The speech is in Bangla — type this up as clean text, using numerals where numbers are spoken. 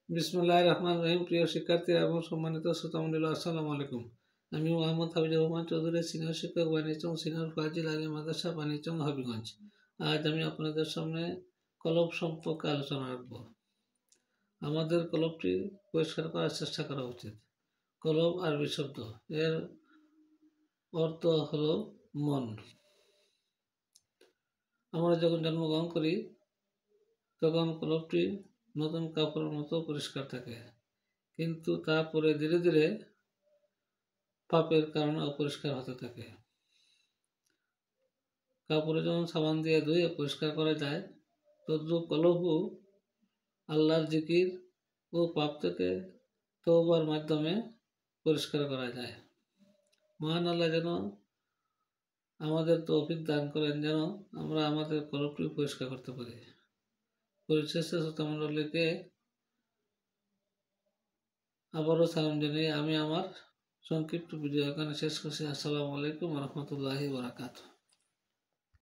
বিসমিল্লাহির রহমানির রহিম। প্রিয় শিক্ষার্থীরা এবং সম্মানিত শ্রোতামণ্ডলী, আসসালামু আলাইকুম। আমি মোহাম্মদ হাবিবুর রহমান চৌধুরী, সিনিয়র শিক্ষক, বাণিজ্য সিনিয়র ফাজিল আলী মাদ্রাসা, বাণিজ্য হবিগঞ্জ। আজ আমি আপনাদের সামনে কলব সম্পর্কে আলোচনা রাখব। আমাদের কলবটি পরিষ্কার করার চেষ্টা করা উচিত। কলব আরবি শব্দ, এর অর্থ হলো মন। আমরা যখন জন্মগ্রহণ করি তখন কলবটি নতুন কাপড়ের মতো পরিষ্কার থাকে, কিন্তু তারপরে ধীরে ধীরে পাপের কারণে অপরিষ্কার হতে থাকে। কাপড়ে যেমন সাবান দিয়ে ধুয়ে পরিষ্কার করা যায়, তদ্রূপ কলবও আল্লাহর জিকির ও পাপ থেকে তওবার মাধ্যমে পরিষ্কার করা যায়। মহান আল্লাহ যেন আমাদের তৌফিক দান করেন, যেন আমরা আমাদের কলবটি পরিষ্কার করতে পারি। পরিশেষে শ্রোতামণ্ডলীকে আবারও সালাম জানিয়ে আমি আমার সংক্ষিপ্ত ভিডিও এখানে শেষ করছি। আসসালামু আলাইকুম ওয়া রাহমাতুল্লাহি ওয়া বারাকাতুহু।